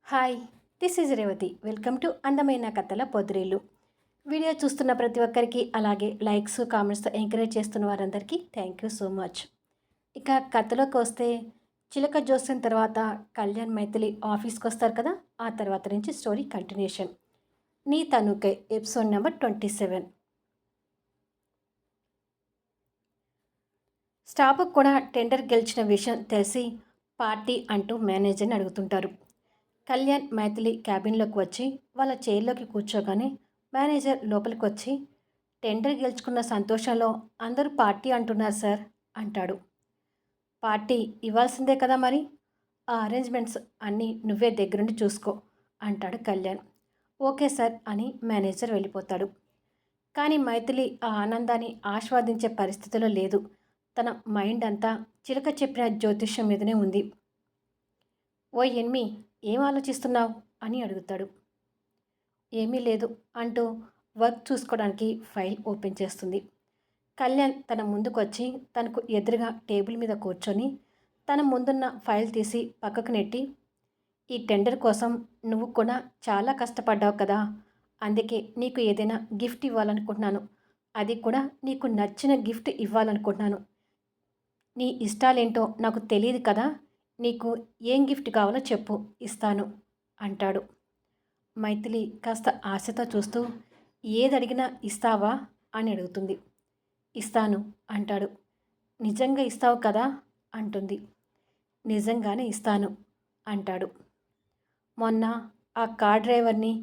Hi, this is Revathi. Welcome to అందమైన కథల పొదిరిల్లు. Video చూస్తున్న ప్రతి ఒక్కరికి, అలాగే లైక్స్, కామెంట్స్తో ఎంకరేజ్ చేస్తున్న వారందరికీ థ్యాంక్ యూ సో మచ్. ఇక కథలోకి వస్తే, చిలక జోస్యం తర్వాత కళ్యాణ్ మైథిలి ఆఫీస్కి వస్తారు కదా, ఆ తర్వాత నుంచి స్టోరీ కంటిన్యూషన్. నీ తనుకై ఎపిసోడ్ నెంబర్ 27. స్టాఫ్కి కూడా టెండర్ గెలిచిన విషయం తెలిసి పార్టీ అంటూ మేనేజర్ని అడుగుతుంటారు. కళ్యాణ్ మైథిలి క్యాబిన్లోకి వచ్చి వాళ్ళ చైర్లోకి కూర్చోగానే మేనేజర్ లోపలికి వచ్చి, టెండర్ గెలుచుకున్న సంతోషంలో అందరూ పార్టీ అంటున్నారు సార్ అంటాడు. పార్టీ ఇవ్వాల్సిందే కదా మరి, ఆ అరేంజ్మెంట్స్ అన్నీ నువ్వే దగ్గరుండి చూసుకో అంటాడు కళ్యాణ్. ఓకే సార్ అని మేనేజర్ వెళ్ళిపోతాడు. కానీ మైథిలి ఆ ఆనందాన్ని ఆస్వాదించే పరిస్థితిలో లేదు. తన మైండ్ అంతా చిలక చెప్పిన జ్యోతిష్యం మీదనే ఉంది. ఓ ఎన్మి, ఏం ఆలోచిస్తున్నావు అని అడుగుతాడు. ఏమీ లేదు అంటూ వర్క్ చూసుకోవడానికి ఫైల్ ఓపెన్ చేస్తుంది. కళ్యాణ్ తన ముందుకొచ్చి తనకు ఎదురుగా టేబుల్ మీద కూర్చొని తన ముందున్న ఫైల్ తీసి పక్కకు నెట్టి, ఈ టెండర్ కోసం నువ్వు కూడా చాలా కష్టపడ్డావు కదా, అందుకే నీకు ఏదైనా గిఫ్ట్ ఇవ్వాలనుకుంటున్నాను. అది కూడా నీకు నచ్చిన గిఫ్ట్ ఇవ్వాలనుకుంటున్నాను. నీ ఇష్టాలేంటో నాకు తెలియదు కదా, నీకు ఏం గిఫ్ట్ కావాలో చెప్పు, ఇస్తాను అంటాడు. మైథిలి కాస్త ఆశతో చూస్తూ, ఏదడిగినా ఇస్తావా అని అడుగుతుంది. ఇస్తాను అంటాడు. నిజంగా ఇస్తావు కదా అంటుంది. నిజంగానే ఇస్తాను అంటాడు. మొన్న ఆ కార్ డ్రైవర్ని,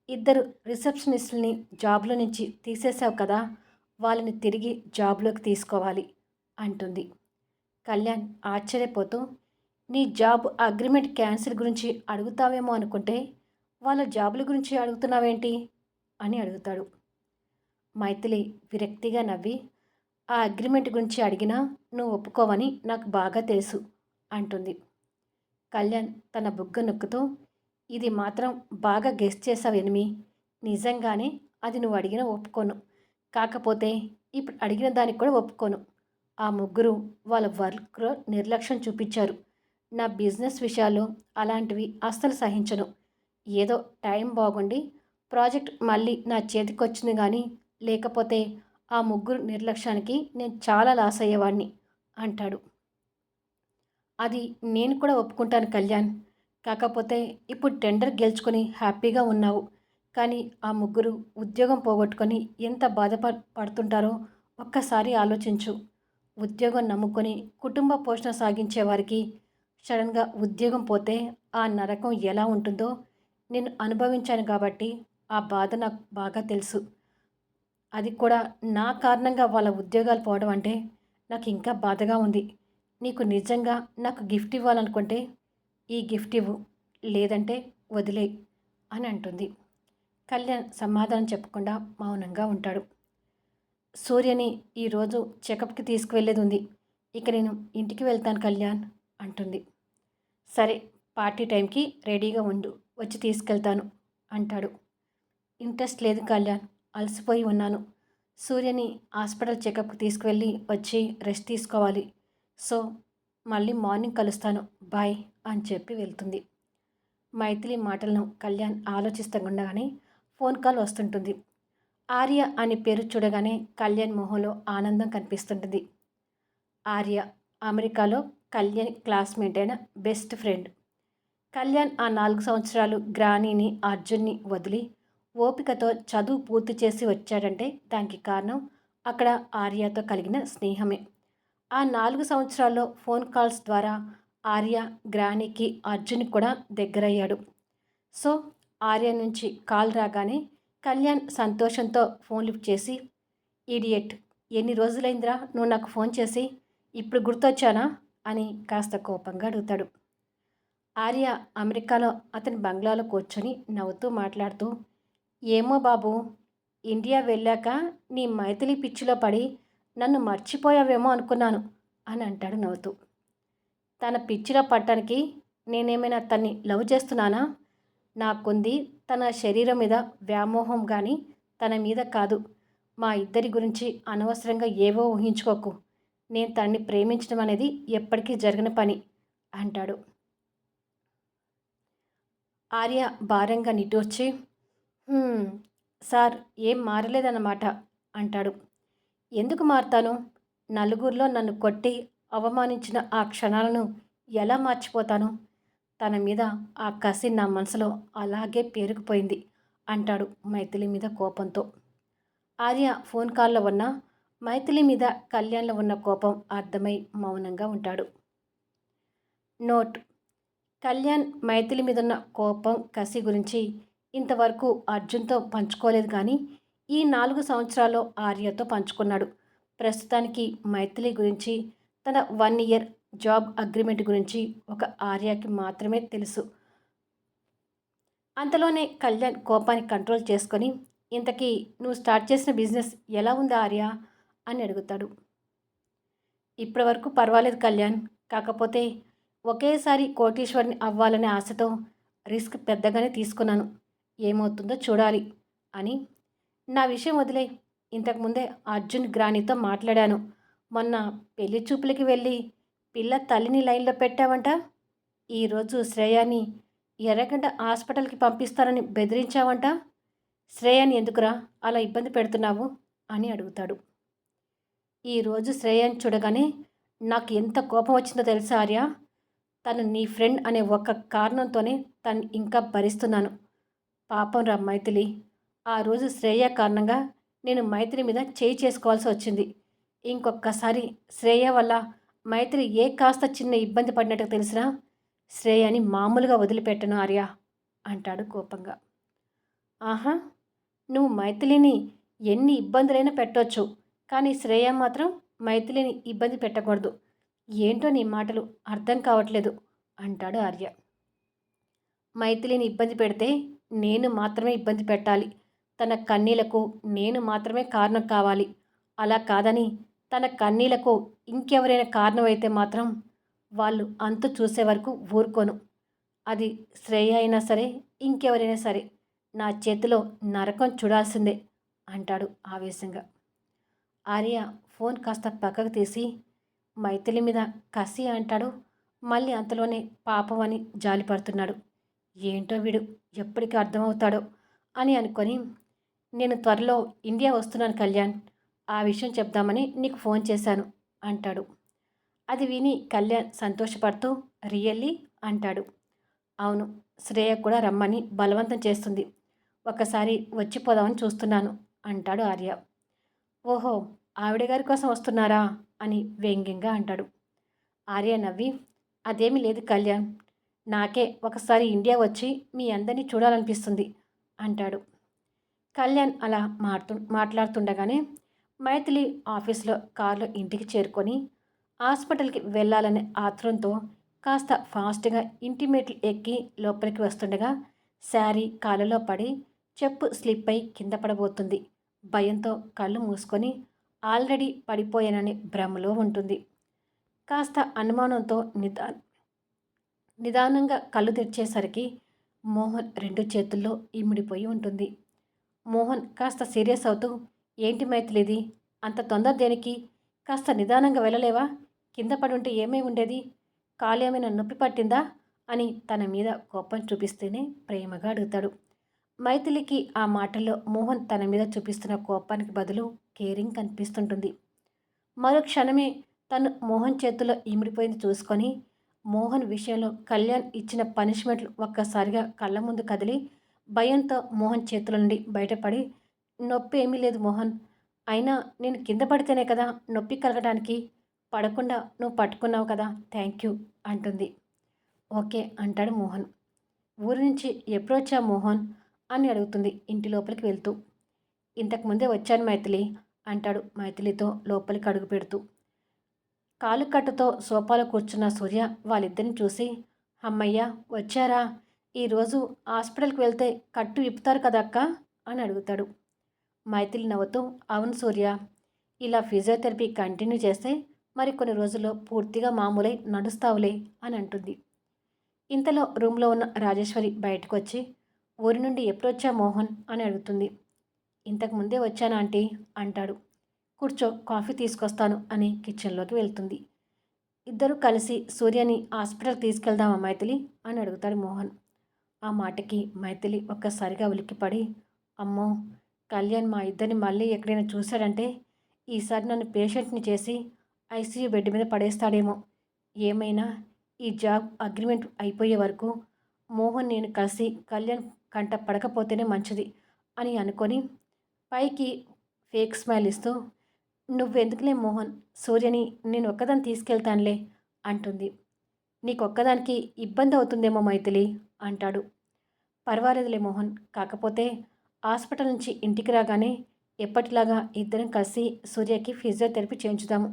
ఇద్దరు రిసెప్షనిస్టుల్ని జాబ్లో నుంచి తీసేసావు కదా, వాళ్ళని తిరిగి జాబ్లోకి తీసుకోవాలి అంటుంది. కళ్యాణ్ ఆశ్చర్యపోతూ, నీ జాబ్ అగ్రిమెంట్ క్యాన్సిల్ గురించి అడుగుతావేమో అనుకుంటే వాళ్ళ జాబుల గురించి అడుగుతున్నావేంటి అని అడుగుతాడు. మైథిలి విరక్తిగా నవ్వి, ఆ అగ్రిమెంట్ గురించి అడిగినా నువ్వు ఒప్పుకోవని నాకు బాగా తెలుసు అంటుంది. కళ్యాణ్ తన బుగ్గ నొక్కుతూ, ఇది మాత్రం బాగా గెస్ చేసావు ఎనిమి, నిజంగానే అది నువ్వు అడిగినా ఒప్పుకోను. కాకపోతే ఇప్పుడు అడిగిన దానికి కూడా ఒప్పుకోను. ఆ ముగ్గురు వాళ్ళ వర్క్లో నిర్లక్ష్యం చూపించారు. నా బిజినెస్ విషయాల్లో అలాంటివి అస్సలు సహించను. ఏదో టైం బాగుండి ప్రాజెక్ట్ మళ్ళీ నా చేతికొచ్చింది కానీ, లేకపోతే ఆ ముగ్గురు నిర్లక్ష్యానికి నేను చాలా లాస్ అయ్యేవాడిని అంటాడు. అది నేను కూడా ఒప్పుకుంటాను కళ్యాణ్. కాకపోతే ఇప్పుడు టెండర్ గెలుచుకొని హ్యాపీగా ఉన్నావు. కానీ ఆ ముగ్గురు ఉద్యోగం పోగొట్టుకొని ఎంత పడుతుంటారో ఒక్కసారి ఆలోచించు. ఉద్యోగం నమ్ముకొని కుటుంబ పోషణ సాగించే వారికి సడన్గా ఉద్యోగం పోతే ఆ నరకం ఎలా ఉంటుందో నేను అనుభవించాను కాబట్టి ఆ బాధ నాకు బాగా తెలుసు. అది కూడా నా కారణంగా వాళ్ళ ఉద్యోగాలు పోవడం అంటే నాకు ఇంకా బాధగా ఉంది. నీకు నిజంగా నాకు గిఫ్ట్ ఇవ్వాలనుకుంటే ఈ గిఫ్ట్ ఇవ్వు, లేదంటే వదిలే అని అంటుంది. కళ్యాణ్ సమాధానం చెప్పకుండా మౌనంగా ఉంటాడు. సూర్యని ఈరోజు చెకప్కి తీసుకువెళ్ళేది ఉంది. ఇక నేను ఇంటికి వెళ్తాను కళ్యాణ్ అంటుంది. సరే, పార్టీ టైంకి రెడీగా ఉండు, వచ్చి తీసుకెళ్తాను అంటాడు. ఇంట్రెస్ట్ లేదు కళ్యాణ్, అలసిపోయి ఉన్నాను. సూర్యని హాస్పిటల్ చెకప్కి తీసుకువెళ్ళి వచ్చి రెస్ట్ తీసుకోవాలి. సో మళ్ళీ మార్నింగ్ కలుస్తాను, బాయ్ అని చెప్పి వెళ్తుంది. మైథిలి మాటలను కళ్యాణ్ ఆలోచిస్తుండగానే ఫోన్ కాల్ వస్తుంటుంది. ఆర్య అనే పేరు చూడగానే కళ్యాణ్ మొహంలో ఆనందం కనిపిస్తుంటుంది. ఆర్య అమెరికాలో కళ్యాణ్ క్లాస్మేట్ అయిన బెస్ట్ ఫ్రెండ్. కళ్యాణ్ ఆ 4 సంవత్సరాలు గ్రానీని, అర్జున్ని వదిలి ఓపికతో చదువు పూర్తి చేసి వచ్చాడంటే దానికి కారణం అక్కడ ఆర్యతో కలిగిన స్నేహమే. ఆ 4 సంవత్సరాల్లో ఫోన్ కాల్స్ ద్వారా ఆర్య గ్రానీకి, అర్జున్కి కూడా దగ్గరయ్యాడు. సో ఆర్య నుంచి కాల్ రాగానే కళ్యాణ్ సంతోషంతో ఫోన్ లిఫ్ట్ చేసి, ఈడియట్, ఎన్ని రోజులైందిరా నువ్వు నాకు ఫోన్ చేసి, ఇప్పుడు గుర్తొచ్చానా అని కాస్త కోపంగా అడుగుతాడు. ఆర్య అమెరికాలో అతని బంగ్లాలో కూర్చొని నవ్వుతూ మాట్లాడుతూ, ఏమో బాబు, ఇండియా వెళ్ళాక నీ మైథిలి పిచ్చిలో పడి నన్ను మర్చిపోయావేమో అనుకున్నాను అని అంటాడు నవ్వుతూ. తన పిచ్చిలో పట్టడానికి నేనేమైనా తన్ని లవ్ చేస్తున్నానా? నాకుంది తన శరీరం మీద వ్యామోహం కానీ తన మీద కాదు. మా ఇద్దరి గురించి అనవసరంగా ఏవో ఊహించుకోకు. నేను తన్ని ప్రేమించడం అనేది ఎప్పటికీ జరగని పని అంటాడు. ఆర్య భారంగా నిట్టూర్చి, "హ్మ్. సార్ ఏం మారలేదన్నమాట" అంటాడు. "ఎందుకు మారతాను? నలుగురిలో నన్ను కొట్టి, అవమానించిన ఆ క్షణాలను ఎలా మర్చిపోతాను? తన మీద ఆ కసి నా మనసులో అలాగే పేరుకుపోయింది" అంటాడు మైథిలి మీద కోపంతో. ఆర్య ఫోన్ కాల్‌లో ఉన్న మైథిలి మీద కళ్యాణ్‌లో ఉన్న కోపం అర్థమై మౌనంగా ఉంటాడు. నోట్: కళ్యాణ్ మైథిలి మీదున్న కోపం, కసి గురించి ఇంతవరకు అర్జున్‌తో పంచుకోలేదు కానీ, ఈ 4 సంవత్సరాల్లో ఆర్యతో పంచుకున్నాడు. ప్రస్తుతానికి మైథిలి గురించి, తన 1 ఇయర్ జాబ్ అగ్రీమెంట్ గురించి ఒక ఆర్యకి మాత్రమే తెలుసు. అంతలోనే కళ్యాణ్ కోపాన్ని కంట్రోల్ చేసుకొని, "ఇంతకీ నువ్వు స్టార్ట్ చేసిన బిజినెస్ ఎలా ఉంది ఆర్య?" అని అడుగుతాడు. "ఇప్పటి వరకు పర్వాలేదు కళ్యాణ్. కాకపోతే ఒకేసారి కోటీశ్వరుని అవ్వాలనే ఆశతో రిస్క్ పెద్దగానే తీసుకున్నాను. ఏమవుతుందో చూడాలి" అని. "నా విషయం వదిలేయ్. ఇంతకుముందే అర్జున్ గ్రానీతో మాట్లాడాను. మొన్న పెళ్లి చూపులకి వెళ్ళి పిల్ల తల్లిని లైన్‌లో పెట్టావంట. ఈరోజు శ్రేయాని ఎర్రగడ్డ హాస్పిటల్‌కి పంపిస్తానని బెదిరించావంట. శ్రేయాని ఎందుకురా అలా ఇబ్బంది పెడుతున్నావు?" అని అడుగుతాడు. "ఈరోజు శ్రేయాని చూడగానే నాకు ఎంత కోపం వచ్చిందో తెలుసా ఆర్య? తను నీ ఫ్రెండ్ అనే ఒక్క కారణంతోనే తను ఇంకా భరిస్తున్నాను. పాపం రా మైథిలి. ఆ రోజు శ్రేయ కారణంగా నేను మైథిలి మీద చేయి చేసుకోవాల్సి వచ్చింది. ఇంకొక్కసారి శ్రేయ వల్ల మైథిలి ఏ కాస్త చిన్న ఇబ్బంది పడినట్టు తెలిసినా శ్రేయని మామూలుగా వదిలిపెట్టను ఆర్య" అంటాడు కోపంగా. "ఆహా! నువ్వు మైథిలిని ఎన్ని ఇబ్బందులైనా పెట్టొచ్చు. కానీ శ్రేయ మాత్రం మైథిలిని ఇబ్బంది పెట్టకూడదు. ఏంటో నీ మాటలు అర్థం కావట్లేదు" అంటాడు ఆర్య. "మైథిలిని ఇబ్బంది పెడితే నేను మాత్రమే ఇబ్బంది పెట్టాలి. తన కన్నీళ్లకు నేను మాత్రమే కారణం కావాలి. అలా కాదని తన కన్నీళ్లకు ఇంకెవరైనా కారణమైతే మాత్రం వాళ్ళు అంతు చూసే వరకు ఊరుకోను. అది శ్రేయ అయినా సరే, ఇంకెవరైనా సరే నా చేతిలో నరకం చూడాల్సిందే" అంటాడు ఆవేశంగా. ఆర్య ఫోన్ కాస్త పక్కకు తీసి, మైథిలి మీద కసి అంటాడు. మళ్ళీ అంతలోనే పాపం అని జాలిపడుతున్నాడు. ఏంటో వీడు ఎప్పటికి అర్థమవుతాడో అని అనుకొని, "నేను త్వరలో ఇండియా వస్తున్నాను కళ్యాణ్. ఆ విషయం చెప్దామని నీకు ఫోన్ చేశాను" అంటాడు. అది విని కళ్యాణ్ సంతోషపడుతూ, "రియల్లీ?" అంటాడు. "అవును. శ్రేయ కూడా రమ్మని బలవంతం చేస్తుంది. ఒకసారి వచ్చిపోదామని చూస్తున్నాను" అంటాడు ఆర్య. "ఓహో! ఆవిడ గారి కోసం వస్తున్నారా?" అని వ్యంగ్యంగా అంటాడు. ఆర్య నవ్వి, "అదేమీ లేదు కళ్యాణ్. నాకే ఒకసారి ఇండియా వచ్చి మీ అందరినీ చూడాలనిపిస్తుంది" అంటాడు. కళ్యాణ్ అలా మాట్లాడుతుండగానే మైథిలి ఆఫీస్లో కారులో ఇంటికి చేరుకొని హాస్పిటల్కి వెళ్ళాలనే ఆత్రంతో కాస్త ఫాస్ట్గా ఇంటి మెట్లు ఎక్కి లోపలికి వస్తుండగా శారీ కాళ్ళలో పడి చెప్పు స్లిప్ అయి కింద పడబోతుంది. భయంతో కళ్ళు మూసుకొని ఆల్రెడీ పడిపోయాననే భ్రమలో ఉంటుంది. కాస్త అనుమానంతో నిదానంగా కళ్ళు తెరిచేసరికి మోహన్ 2 చేతుల్లో ఇమిడిపోయి ఉంటుంది. మోహన్ కాస్త సీరియస్ అవుతూ, "ఏంటి మైథిలిది? అంత తొందర దేనికి? కాస్త నిదానంగా వెళ్ళలేవా? కింద పడుంటే ఏమై ఉండేది? కాలు ఏమైనా నొప్పి పట్టిందా?" అని తన మీద కోపం చూపిస్తేనే ప్రేమగా అడుగుతాడు. మైథిలికి ఆ మాటల్లో మోహన్ తన మీద చూపిస్తున్న కోపానికి బదులు కేరింగ్ కనిపిస్తుంటుంది. మరో క్షణమే తను మోహన్ చేతుల్లో ఇమిడిపోయింది చూసుకొని, మోహన్ విషయంలో కళ్యాణ్ ఇచ్చిన పనిష్మెంట్లు ఒక్కసారిగా కళ్ళ ముందు కదిలి భయంతో మోహన్ చేతుల నుండి బయటపడి, "నొప్పి ఏమీ లేదు మోహన్. అయినా నేను కింద పడితేనే కదా నొప్పి కలగడానికి. పడకుండా నువ్వు పట్టుకున్నావు కదా, థ్యాంక్ యూ" అంటుంది. "ఓకే" అంటాడు మోహన్. "ఊరి నుంచి ఎప్పుడొచ్చావు మోహన్" అని అడుగుతుంది ఇంటి లోపలికి వెళ్తూ. "ఇంతకుముందే వచ్చాను మైథిలి" అంటాడు మైథిలితో లోపలికి అడుగు పెడుతూ. కాలుకట్టుతో సోఫాలో కూర్చున్న సూర్య వాళ్ళిద్దరిని చూసి, "హమ్మయ్య వచ్చారా? ఈరోజు హాస్పిటల్కి వెళ్తే కట్టు విప్పుతారు కదా అక్క" అని అడుగుతాడు. మైథిలి నవ్వుతూ, "అవును సూర్య. ఇలా ఫిజియోథెరపీ కంటిన్యూ చేస్తే మరి కొన్ని రోజుల్లో పూర్తిగా మామూలై నడుస్తావులే" అని అంటుంది. ఇంతలో రూమ్లో ఉన్న రాజేశ్వరి బయటకు వచ్చి, "ఊరి నుండి ఎప్పుడొచ్చా మోహన్" అని అడుగుతుంది. "ఇంతకుముందే వచ్చాను ఆంటీ" అంటాడు. "కూర్చో, కాఫీ తీసుకొస్తాను" అని కిచెన్లోకి వెళ్తుంది. ఇద్దరూ కలిసి, "సూర్యని హాస్పిటల్కి తీసుకెళ్దామా మైథిలి" అని అడుగుతాడు మోహన్. ఆ మాటకి మైథిలి ఒక్కసారిగా ఉలిక్కిపడి, అమ్మో! కళ్యాణ్ మా ఇద్దరిని మళ్ళీ ఎక్కడైనా చూశాడంటే, ఈసారి నన్ను పేషెంట్‌ని చేసి ఐసీయూ బెడ్ మీద పడేస్తాడేమో! ఏమైనా ఈ జాబ్ అగ్రిమెంట్ అయిపోయే వరకు మోహన్ నేను కలిసి కళ్యాణ్ కంట పడకపోతేనే మంచిది అని అనుకొని పైకి ఫేక్ స్మైల్ ఇస్తూ, "నువ్వెందుకులే మోహన్, సూర్యని నేను ఒక్కదాన్ని తీసుకెళ్తానులే" అంటుంది. "నీకొక్కదానికి ఇబ్బందవుతుందేమో మైథిలి" అంటాడు. "పర్వాలేదులే మోహన్, కాకపోతే హాస్పిటల్ నుంచి ఇంటికి రాగానే ఎప్పటిలాగా ఇద్దరం కలిసి సూర్యకి ఫిజియోథెరపీ చేయించుదాము.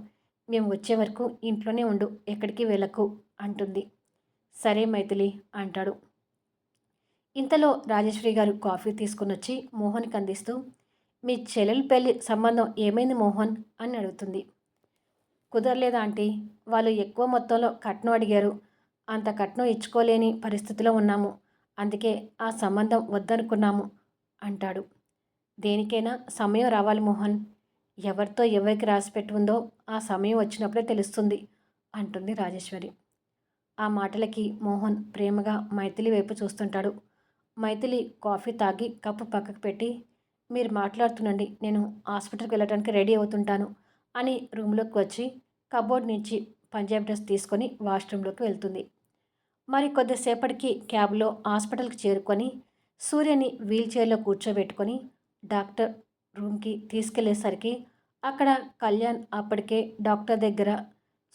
మేము వచ్చే వరకు ఇంట్లోనే ఉండు, ఎక్కడికి వెళ్ళకు" అంటుంది. "సరే మైథిలి" అంటాడు. ఇంతలో రాజేశ్వరి గారు కాఫీ తీసుకొనొచ్చి మోహన్‌కి అందిస్తూ, "మీ చెల్లెలి పెళ్లి సంబంధం ఏమైంది మోహన్" అని అడుగుతుంది. "కుదరలేదు ఆంటీ. వాళ్ళు ఎక్కువ మొత్తంలో కట్నం అడిగారు. అంత కట్నం ఇచ్చుకోలేని పరిస్థితిలో ఉన్నాము. అందుకే ఆ సంబంధం వద్దనుకున్నాము" అంటాడు. "దేనికైనా సమయం రావాలి మోహన్. ఎవరితో ఎవరికి రాసిపెట్టి ఉందో ఆ సమయం వచ్చినప్పుడే తెలుస్తుంది" అంటుంది రాజేశ్వరి. ఆ మాటలకి మోహన్ ప్రేమగా మైథిలి వైపు చూస్తుంటాడు. మైథిలి కాఫీ తాగి కప్పు పక్కకు పెట్టి, "మీరు మాట్లాడుతుండండి, నేను హాస్పిటల్‌కి వెళ్ళటానికి రెడీ అవుతుంటాను" అని రూమ్‌లోకి వచ్చి కబోర్డ్ నుంచి పంజాబీ డ్రెస్ తీసుకొని వాష్‌రూమ్‌లోకి వెళ్తుంది. మరి కొద్దిసేపటికి క్యాబ్‌లో హాస్పిటల్‌కి చేరుకొని సూర్యని వీల్‌చైర్‌లో కూర్చోబెట్టుకొని డాక్టర్ రూమ్‌కి తీసుకెళ్ళేసరికి అక్కడ కళ్యాణ్ అప్పటికే డాక్టర్ దగ్గర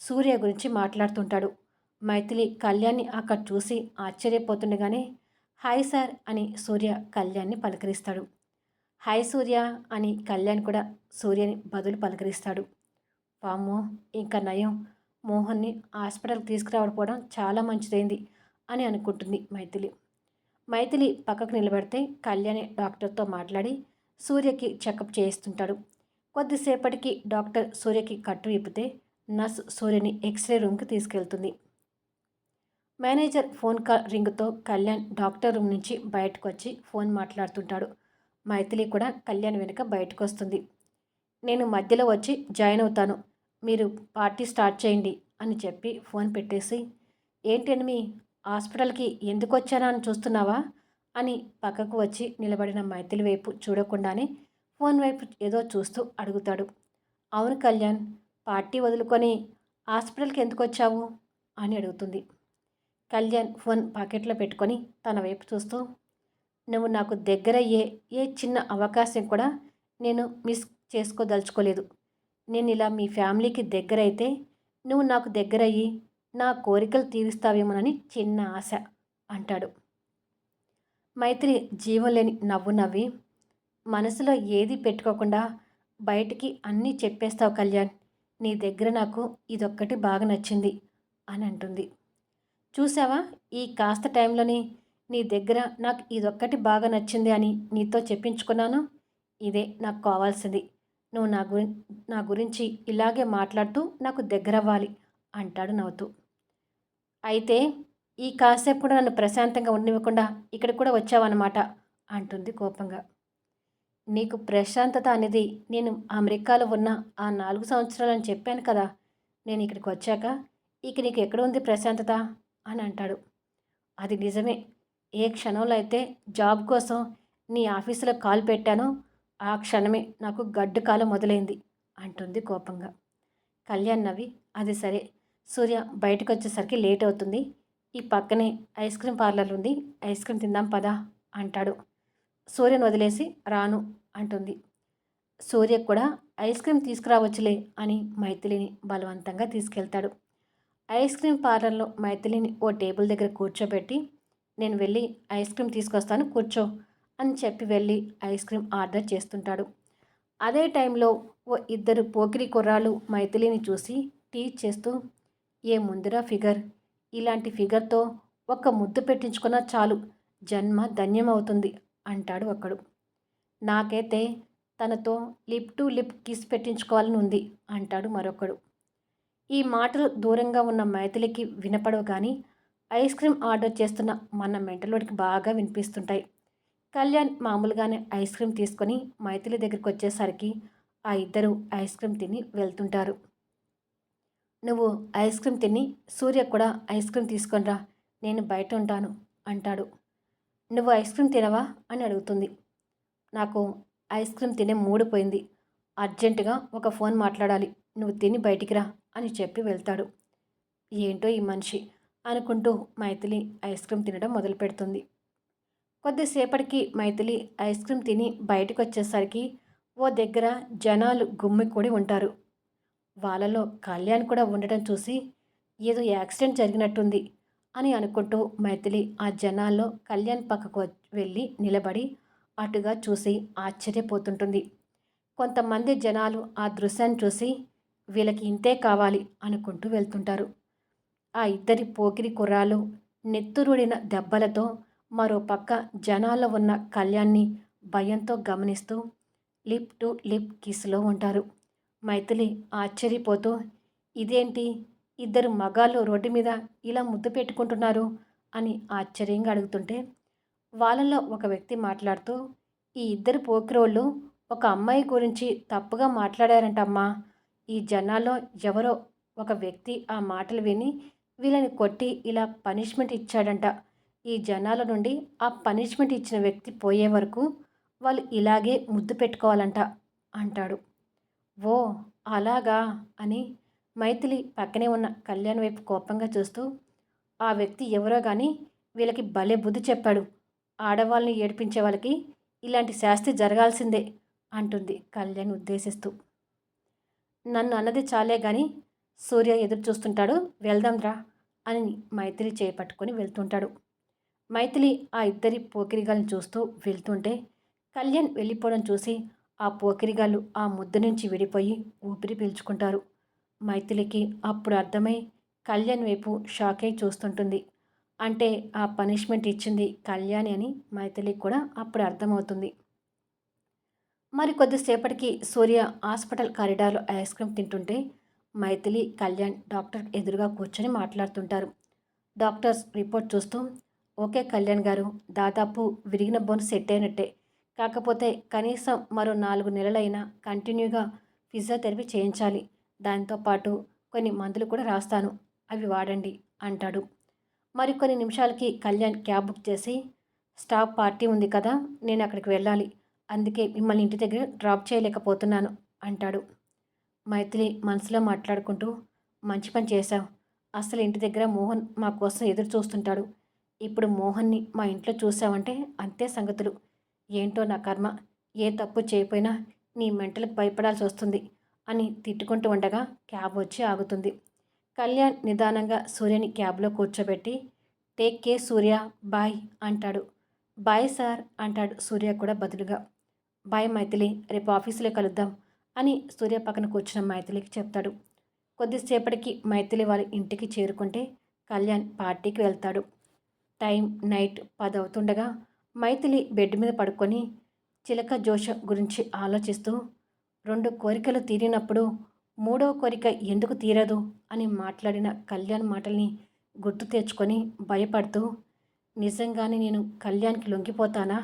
సూర్య గురించి మాట్లాడుతుంటాడు. మైథిలి కళ్యాణ్‌ని అక్కడ చూసి ఆశ్చర్యపోతుండగానే, "హాయ్ సార్" అని సూర్య కళ్యాణ్‌ని పలకరిస్తాడు. "హాయ్ సూర్య" అని కళ్యాణ్ కూడా సూర్యని బదులు పలకరిస్తాడు. వామ్మో! ఇంక నయం, మోహన్‌ని హాస్పిటల్‌కి తీసుకురావకపోవడం చాలా మంచిదైంది అని అనుకుంటుంది మైథిలి. మైథిలి పక్కకు నిలబడితే కళ్యాణి డాక్టర్‌తో మాట్లాడి సూర్యకి చెకప్ చేయిస్తుంటాడు. కొద్దిసేపటికి డాక్టర్ సూర్యకి కట్టు విప్పితే నర్స్ సూర్యని ఎక్స్‌రే రూమ్‌కి తీసుకెళ్తుంది. మేనేజర్ ఫోన్ కాల్ రింగ్‌తో కళ్యాణ్ డాక్టర్ రూమ్ నుంచి బయటకొచ్చి ఫోన్ మాట్లాడుతుంటాడు. మైథిలి కూడా కళ్యాణ్ వెనుక బయటకొస్తుంది. "నేను మధ్యలో వచ్చి జాయిన్ అవుతాను. మీరు పార్టీ స్టార్ట్ చేయండి" అని చెప్పి ఫోన్ పెట్టేసి, "ఏంటెనిమి, హాస్పిటల్‌కి ఎందుకొచ్చానా అని చూస్తున్నావా?" అని పక్కకు వచ్చి నిలబడిన మైథిలి వైపు చూడకుండానే ఫోన్ వైపు ఏదో చూస్తూ అడుగుతాడు. "అవును కళ్యాణ్, పార్టీ వదులుకొని హాస్పిటల్‌కి ఎందుకొచ్చావు?" అని అడుగుతుంది. కళ్యాణ్ ఫోన్ పాకెట్లో పెట్టుకొని తన వైపు చూస్తూ, "నువ్వు నాకు దగ్గరయ్యే ఏ చిన్న అవకాశం కూడా నేను మిస్ చేసుకోదలుచుకోలేదు. నేను ఇలా మీ ఫ్యామిలీకి దగ్గరైతే నువ్వు నాకు దగ్గరయ్యి నా కోరికలు తీరుస్తావేమోనని చిన్న ఆశ" అంటాడు. మైత్రి జీవం లేని నవ్వు నవ్వి, "మనసులో ఏది పెట్టుకోకుండా బయటికి అన్నీ చెప్పేస్తావు కళ్యాణ్. నీ దగ్గర నాకు ఇదొక్కటి బాగా నచ్చింది" అని అంటుంది. "చూసావా, ఈ కాస్త టైంలోని నీ దగ్గర నాకు ఇదొక్కటి బాగా నచ్చింది అని నీతో చెప్పించుకున్నాను. ఇదే నాకు కావాల్సింది. నువ్వు నా గురించి ఇలాగే మాట్లాడుతూ నాకు దగ్గరవ్వాలి" అంటాడు నవ్వుతూ. "అయితే ఈ కాసేపు కూడా నన్ను ప్రశాంతంగా ఉండనివ్వకుండా ఇక్కడికి కూడా వచ్చావన్నమాట" అంటుంది కోపంగా. "నీకు ప్రశాంతత అనేది నేను అమెరికాలో ఉన్న ఆ 4 సంవత్సరాలని చెప్పాను కదా. నేను ఇక్కడికి వచ్చాక ఇక నీకు ఎక్కడ ఉంది ప్రశాంతత" అని అంటాడు. "అది నిజమే. ఏ క్షణంలో అయితే జాబ్ కోసం నీ ఆఫీసులో కాలు పెట్టానో ఆ క్షణమే నాకు గడ్డు కాలం మొదలైంది" అంటుంది కోపంగా. కళ్యాణ్ నవ్వి, "అది సరే, సూర్య బయటకొచ్చేసరికి లేట్ అవుతుంది. ఈ పక్కనే ఐస్ క్రీమ్ పార్లర్ ఉంది, ఐస్ క్రీమ్ తిందాం పదా" అంటాడు. సూర్యను వదిలేసి "రాను" అంటుంది. సూర్య కూడా "ఐస్ క్రీమ్ తీసుకురావచ్చులే" అని మైథిలిని బలవంతంగా తీసుకెళ్తాడు. ఐస్ క్రీమ్ పార్లర్లో మైథిలిని ఓ టేబుల్ దగ్గర కూర్చోబెట్టి, "నేను వెళ్ళి ఐస్ క్రీమ్ తీసుకొస్తాను, కూర్చో" అని చెప్పి వెళ్ళి ఐస్ క్రీమ్ ఆర్డర్ చేస్తుంటాడు. అదే టైంలో ఓ ఇద్దరు పోకిరి కుర్రాళ్ళు మైథిలిని చూసి టీజ్ చేస్తూ, "ఏముందిరా ఫిగర్, ఇలాంటి ఫిగర్‌తో ఒక్క ముద్దు పెట్టించుకున్నా చాలు, జన్మ ధన్యమవుతుంది" అంటాడు ఒకడు. "నాకైతే తనతో లిప్ టు లిప్ కిస్ పెట్టించుకోవాలని ఉంది" అంటాడు మరొకడు. ఈ మాటలు దూరంగా ఉన్న మైథిలికి వినపడవు కానీ ఐస్ క్రీమ్ ఆర్డర్ చేస్తున్న మన మెంటలోడికి బాగా వినిపిస్తుంటాయి. కళ్యాణ్ మామూలుగానే ఐస్ క్రీమ్ తీసుకొని మైథిలి దగ్గరికి వచ్చేసరికి ఆ ఇద్దరు ఐస్ క్రీమ్ తిని వెళ్తుంటారు. "నువ్వు ఐస్ క్రీమ్ తిని సూర్య కూడా ఐస్ క్రీమ్ తీసుకొనిరా, నేను బయట ఉంటాను" అంటాడు. నువ్వు ఐస్ క్రీమ్ తినవా అని అడుగుతుంది. నాకు ఐస్ క్రీమ్ తినే మూడ్ పోయింది. అర్జెంటుగా ఒక ఫోన్ మాట్లాడాలి. నువ్వు తిని బయటికి రా అని చెప్పి వెళ్తాడు. ఏంటో ఈ మనిషి అనుకుంటూ మైథిలి ఐస్ క్రీమ్ తినడం మొదలుపెడుతుంది. కొద్దిసేపటికి మైథిలి ఐస్ క్రీమ్ తిని బయటకు వచ్చేసరికి ఓ దగ్గర జనాలు గుమ్మికూడి ఉంటారు. వాళ్ళలో కళ్యాణ్ కూడా ఉండటం చూసి ఏదో యాక్సిడెంట్ జరిగినట్టుంది అని అనుకుంటూ మైథిలి ఆ జనాల్లో కళ్యాణ్ పక్కకు వెళ్ళి నిలబడి అటుగా చూసి ఆశ్చర్యపోతుంటుంది. కొంతమంది జనాలు ఆ దృశ్యాన్ని చూసి వీళ్ళకి ఇంతే కావాలి అనుకుంటూ వెళ్తుంటారు. ఆ ఇద్దరి పోకిరి కుర్రాలు నెత్తురుడిన దెబ్బలతో మరో పక్క జనాల్లో ఉన్న కళ్యాణ్ని భయంతో గమనిస్తూ లిప్ టు లిప్ కిస్లో ఉంటారు. మైథిలి ఆశ్చర్యపోతూ, ఇదేంటి ఇద్దరు మగాళ్ళు రోడ్డు మీద ఇలా ముద్దు పెట్టుకుంటున్నారు అని ఆశ్చర్యంగా అడుగుతుంటే, వాళ్ళలో ఒక వ్యక్తి మాట్లాడుతూ, ఈ ఇద్దరు పోకిరోళ్ళు ఒక అమ్మాయి గురించి తప్పుగా మాట్లాడారంటమ్మా. ఈ జనాల్లో ఎవరో ఒక వ్యక్తి ఆ మాటలు విని వీళ్ళని కొట్టి ఇలా పనిష్మెంట్ ఇచ్చాడంట. ఈ జనాల నుండి ఆ పనిష్మెంట్ ఇచ్చిన వ్యక్తి పోయే వరకు వాళ్ళు ఇలాగే ముద్దు పెట్టుకోవాలంట అంటాడు. ఓ అలాగా అని మైథిలి పక్కనే ఉన్న కళ్యాణ్ వైపు కోపంగా చూస్తూ, ఆ వ్యక్తి ఎవరో కానీ వీళ్ళకి భలే బుద్ధి చెప్పాడు. ఆడవాళ్ళని ఏడిపించే వాళ్ళకి ఇలాంటి శాస్తి జరగాల్సిందే అంటుంది కళ్యాణ్ ఉద్దేశిస్తూ. నన్ను అన్నది చాలే గాని సూర్య ఎదురు చూస్తుంటాడు, వెళ్దాంరా అని మైథిలి చేపట్టుకొని వెళ్తుంటాడు. మైథిలి ఆ ఇద్దరి పోకిరిగాల్ని చూస్తూ వెళ్తుంటే కళ్యాణ్ వెళ్ళిపోవడం చూసి ఆ పోకిరిగాళ్ళు ఆ ముద్దు నుంచి విడిపోయి ఊపిరి పీల్చుకుంటారు. మైథిలికి అప్పుడు అర్థమై కళ్యాణ్ వైపు షాక్ అయి చూస్తుంటుంది. అంటే ఆ పనిష్మెంట్ ఇచ్చింది కళ్యాణి అని మైథిలికి కూడా అప్పుడు అర్థమవుతుంది. మరి కొద్దిసేపటికి సూర్య హాస్పిటల్ కారిడార్లో ఐస్ క్రీమ్ తింటుంటే మైథిలి కళ్యాణ్ డాక్టర్ ఎదురుగా కూర్చొని మాట్లాడుతుంటారు. డాక్టర్స్ రిపోర్ట్ చూస్తూ, ఓకే కళ్యాణ్ గారు, దాదాపు విరిగిన బోన్ సెట్ అయినట్టే. కాకపోతే కనీసం మరో 4 నెలలైనా కంటిన్యూగా ఫిజియోథెరపీ చేయించాలి. దాంతోపాటు కొన్ని మందులు కూడా రాస్తాను, అవి వాడండి అంటాడు. మరికొన్ని నిమిషాలకి కళ్యాణ్ క్యాబ్ బుక్ చేసి, స్టాఫ్ పార్టీ ఉంది కదా, నేను అక్కడికి వెళ్ళాలి, అందుకే మిమ్మల్ని ఇంటి దగ్గర డ్రాప్ చేయలేకపోతున్నాను అంటాడు. మైథిలి మనసులో మాట్లాడుకుంటూ, మంచి పని చేశావు. అసలు ఇంటి దగ్గర మోహన్ మా కోసం ఎదురు చూస్తుంటాడు. ఇప్పుడు మోహన్ని మా ఇంట్లో చూసావంటే అంతే సంగతులు. ఏంటో నా కర్మ, ఏ తప్పు చేయకపోయినా నీ మెంటలకు భయపడాల్సి వస్తుంది అని తిట్టుకుంటూ ఉండగా క్యాబ్ వచ్చి ఆగుతుంది. కళ్యాణ్ నిదానంగా సూర్యని క్యాబ్లో కూర్చోబెట్టి, టేక్ కేర్ సూర్య, బాయ్ అంటాడు. బాయ్ సార్ అంటాడు సూర్య కూడా బదులుగా. బాయ్ మైథిలి, రేపు ఆఫీసులో కలుద్దాం అని సూర్య పక్కన కూర్చున్న మైథిలికి చెప్తాడు. కొద్దిసేపటికి మైథిలి వాళ్ళ ఇంటికి చేరుకుంటే కళ్యాణ్ పార్టీకి వెళ్తాడు. టైం నైట్ 10 అవుతుండగా మైథిలి బెడ్ మీద పడుకొని చిలక జోష గురించి ఆలోచిస్తూ, 2 కోరికలు తీరినప్పుడు 3వ కోరిక ఎందుకు తీరదు అని మాట్లాడిన కళ్యాణ్ మాటల్ని గుర్తు తెచ్చుకొని భయపడుతూ, నిజంగానే నేను కళ్యాణ్కి లొంగిపోతానా?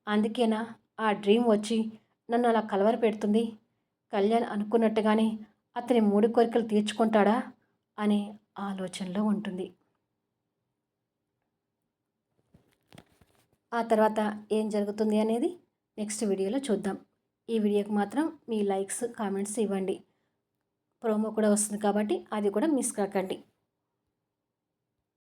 అందుకేనా ఆ డ్రీమ్ వచ్చి నన్ను అలా కలవర పెడుతుంది? కళ్యాణ్ అనుకున్నట్టుగానే అతని 3 కోరికలు తీర్చుకుంటాడా అనే ఆలోచనలో ఉంటుంది. ఆ తర్వాత ఏం జరుగుతుంది అనేది నెక్స్ట్ వీడియోలో చూద్దాం. ఈ వీడియోకి మాత్రం మీ లైక్స్ కామెంట్స్ ఇవ్వండి. ప్రోమో కూడా వస్తుంది కాబట్టి అది కూడా మిస్ కాకండి.